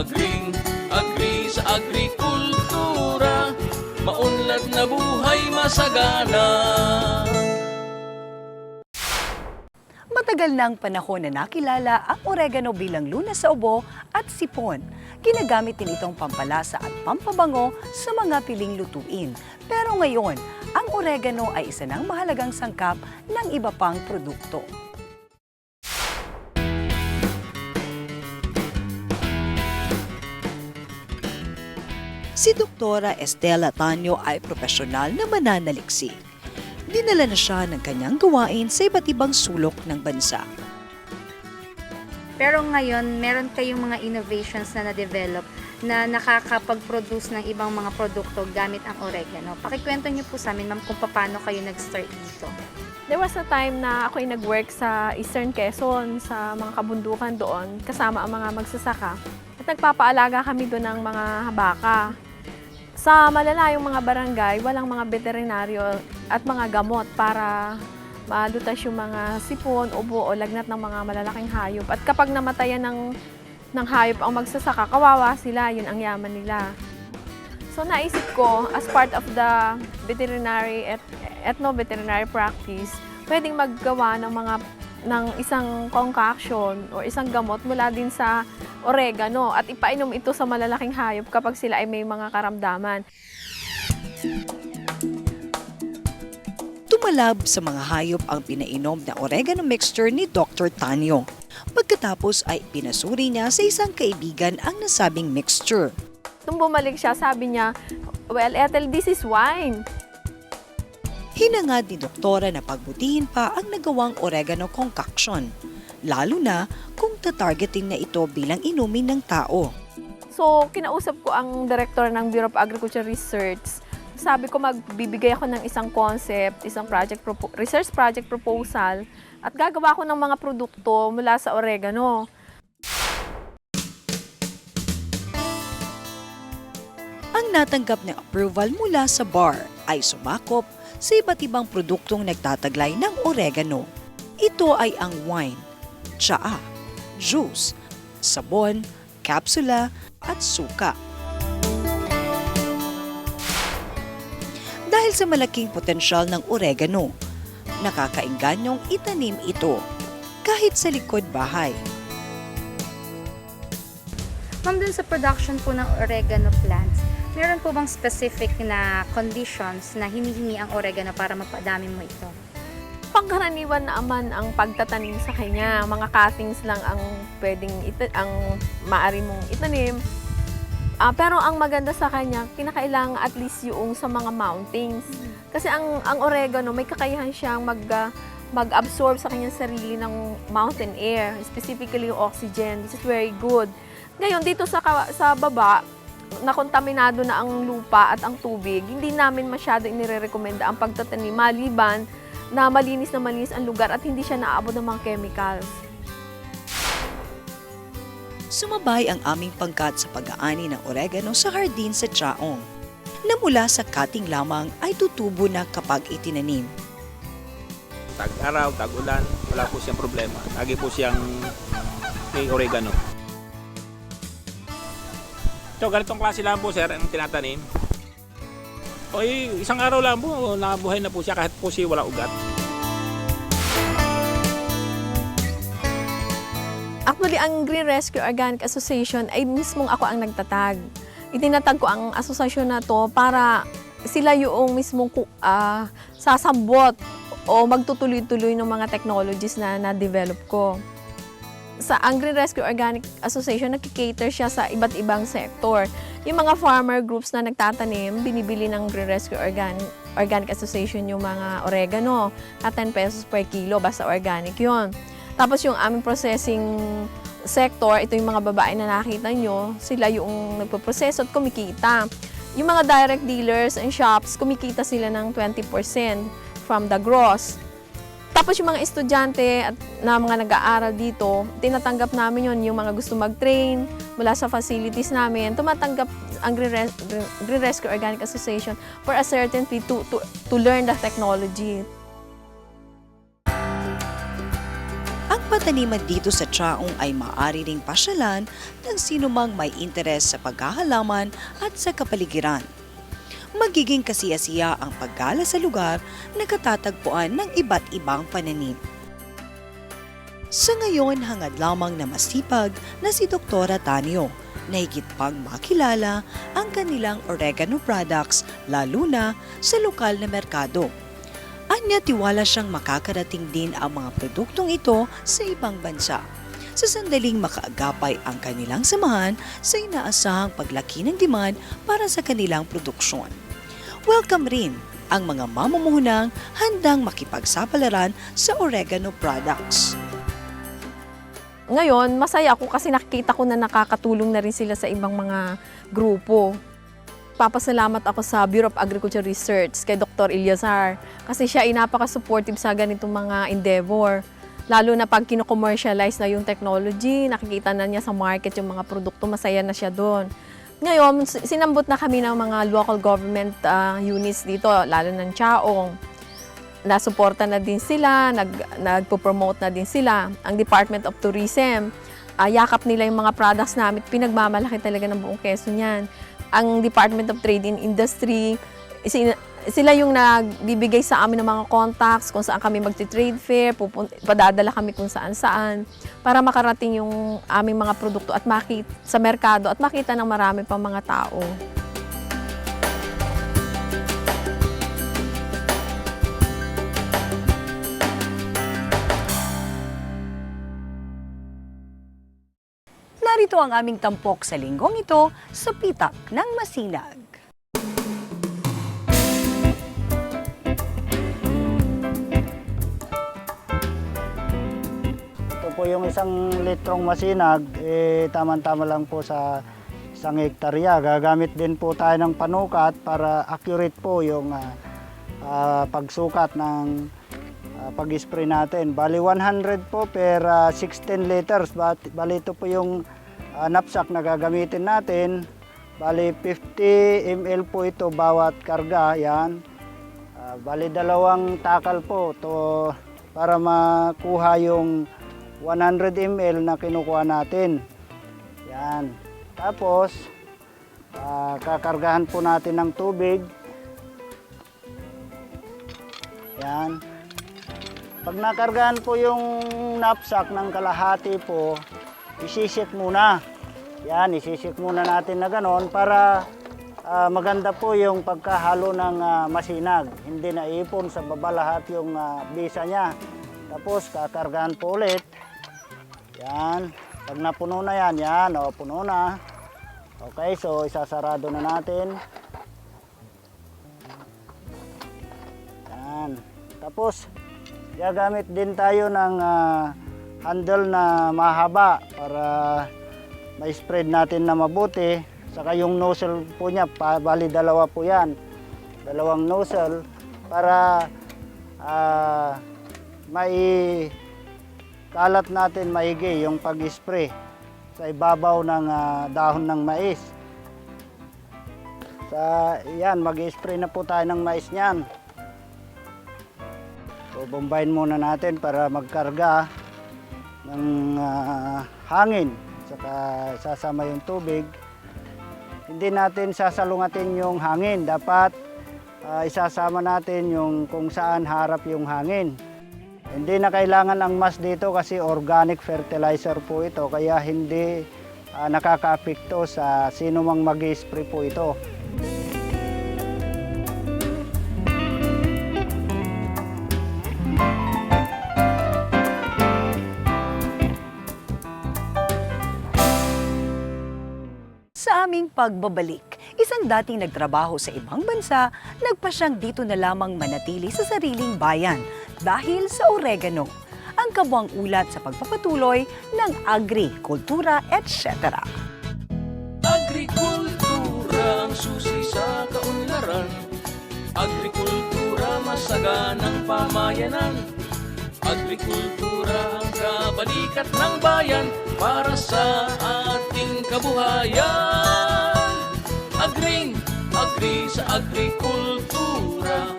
Agri sa agrikultura, maunlad na buhay masagana. Matagal ng panahon na nakilala ang oregano bilang lunas sa ubo at sipon. Ginagamit din itong pampalasa at pampabango sa mga piling lutuin. Pero ngayon, ang oregano ay isa ng mahalagang sangkap ng iba pang produkto. Si Doktora Estela Tanyo ay profesional na mananaliksik. Dinala na siya ng kanyang gawain sa iba't ibang sulok ng bansa. Pero ngayon, meron kayong mga innovations na na-develop na nakakapag-produce ng ibang mga produkto gamit ang oregano. Pakikwento niyo po sa amin, ma'am, kung paano kayo nag-start dito. There was a time na ako ay nag-work sa Eastern Quezon, sa mga kabundukan doon, kasama ang mga magsasaka. At nagpapaalaga kami doon ng mga baka. Sa malalayong mga barangay, walang mga veterinaryo at mga gamot para malutas yung mga sipon, ubo o lagnat ng mga malalaking hayop. At kapag namatayan ng hayop ang magsasaka, kawawa sila, yun ang yaman nila. So naisip ko, as part of the veterinary at ethno-veterinary practice, pwedeng maggawa ng isang concoction o isang gamot mula din sa oregano at ipainom ito sa malalaking hayop kapag sila ay may mga karamdaman. Tumalab sa mga hayop ang pinainom na oregano mixture ni Dr. Tanyo. Pagkatapos ay pinasuri niya sa isang kaibigan ang nasabing mixture. Nung bumalik siya, sabi niya, "Well, Ethel, this is wine." Hinangad ni Doktora na pagbutihin pa ang nagawang oregano concoction, lalo na kung tatargeting na ito bilang inumin ng tao. So, kinausap ko ang director ng Bureau of Agriculture Research. Sabi ko magbibigay ako ng isang concept, isang research project proposal at gagawa ko ng mga produkto mula sa oregano. Ang natanggap na approval mula sa BAR ay sumakop sa iba't ibang produktong nagtataglay ng oregano. Ito ay ang wine, tsaa, juice, sabon, kapsula at suka. Dahil sa malaking potensyal ng oregano, nakakaingganyong itanim ito kahit sa likod bahay. Ma'am, dun sa production po ng oregano plants, meron po bang specific na conditions na hinihingi ang oregano para mapadami mo ito? Pangkaraniwan naman ang pagtatanim sa kanya. Mga cuttings lang ang maaari mong itanim. Pero ang maganda sa kanya, kinakailangan at least yung sa mga mountings. Kasi ang oregano, may kakayahan siyang mag-absorb sa kanyang sarili ng mountain air, specifically yung oxygen. This is very good. Ngayon, dito sa baba, nakontaminado na ang lupa at ang tubig, hindi namin masyado inirekomenda ang pagtatanim maliban na malinis ang lugar at hindi siya naaabot ng mga chemicals. Sumabay ang aming pangkat sa pag-aani ng oregano sa hardin sa Chaong, na mula sa cutting lamang ay tutubo na kapag itinanim. Tag-araw, tag-ulan, wala po siyang problema. Lagi po siyang may oregano. So, ganitong klase lang po, sir, ang tinatanim. O, isang araw lang po, nakabuhay na po siya kahit po siya wala ugat. Actually, ang Green Rescue Organic Association ay mismong ako ang nagtatag. Itinatag ko ang asosasyon na to para sila yung mismong sasambot o magtutuloy-tuloy ng mga technologies na na-develop ko. Sa Green Rescue Organic Association, nagkikater siya sa iba't ibang sektor. Yung mga farmer groups na nagtatanim, binibili ng Green Rescue Organic Association yung mga oregano at 10 pesos per kilo, basta organic yon. Tapos yung aming processing sector, ito yung mga babae na nakita nyo, sila yung nagpo-proseso at kumikita. Yung mga direct dealers and shops, kumikita sila ng 20% from the gross. Tapos yung mga estudyante at na mga nag-aaral dito, tinatanggap namin yun, yung mga gusto mag-train mula sa facilities namin, tumatanggap ang Green Rescue Organic Association for a certain fee to learn the technology. Ang pataniman dito sa Chaong ay maaari ring pasyalan ng sinumang may interes sa paghahalaman at sa kapaligiran. Magiging kasiyasiya ang paggala sa lugar na katatagpuan ng iba't ibang pananim. Sa ngayon, hangad lamang na masipag na si Dr. Tanyo na higit pang makilala ang kanilang oregano products lalo na sa lokal na merkado. Anya tiwala siyang makakarating din ang mga produktong ito sa ibang bansa. Sa sandaling makaagapay ang kanilang samahan sa inaasahang paglaki ng demand para sa kanilang produksyon. Welcome rin ang mga mamumuhunang handang makipagsapalaran sa oregano products. Ngayon, masaya ako kasi nakikita ko na nakakatulong na rin sila sa ibang mga grupo. Papasalamat ako sa Bureau of Agriculture Research kay Dr. Eliazar kasi siya ay napaka-supportive sa ganitong mga endeavor. Lalo na pag kino-commercialize na yung technology, nakikita na niya sa market yung mga produkto, masaya na siya doon. Ngayon, sinambot na kami ng mga local government units dito, lalo ng Chaong. Nasuporta na din sila, nagpo-promote na din sila. Ang Department of Tourism, yakap nila yung mga products namin, pinagmamalaki talaga ng buong Quezon yan. Ang Department of Trade and Industry, sila yung nagbibigay sa amin ng mga contacts kung saan kami magti-trade fair, padadala kami kung saan-saan para makarating yung aming mga produkto at makita sa merkado at makita ng marami pang mga tao. Narito ang aming tampok sa linggong ito sa Pitak ng Masinag. Ito po yung isang litrong masinag, tama-tama lang po sa 1 hektarya. Gagamit din po tayo ng panukat para accurate po yung pagsukat ng pag-spray natin. Bali 100 po per 16 liters. Bali ito po yung knapsack na gagamitin natin. Bali 50 ml po ito bawat karga. Yan. Bali 2 takal po to para makuha yung 100 ml na kinukuha natin. Yan. Tapos kakargahan po natin ng tubig. Yan. Pag nakargahan po yung knapsack ng kalahati po, isisik muna. Yan, isisik muna natin na ganon para maganda po yung pagkahalo ng masinag. Hindi na ipon sa baba lahat yung bisa niya. Tapos kakargahan po ulit. Yan. Pag napuno na yan, puno na. Okay, so isasarado na natin. Yan. Tapos, gagamit din tayo ng handle na mahaba para ma-spread natin na mabuti. Saka yung nozzle po niya, bali 2 po yan. 2 nozzle para kalat natin maigi yung pag-spray sa ibabaw ng dahon ng mais. Yan, mag-spray na po tayo ng mais niyan. So, bombayin muna natin para magkarga ng hangin. Saka sasama yung tubig. Hindi natin sasalungatin yung hangin. Dapat isasama natin yung kung saan harap yung hangin. Hindi na kailangan ang mas dito kasi organic fertilizer po ito. Kaya hindi nakaka-apekto sa sino mang mag-spray po ito. Sa aming pagbabalik, isang dating nagtrabaho sa ibang bansa, nagpasyang dito na lamang manatili sa sariling bayan dahil sa oregano, ang kabuang ulat sa pagpapatuloy ng agrikultura, etc. Agrikultura ang susi sa kaunlaran. Agrikultura masaganang pamayanan. Agrikultura ang kabalikat ng bayan para sa ating kabuhayan. Agri sa agrikultura.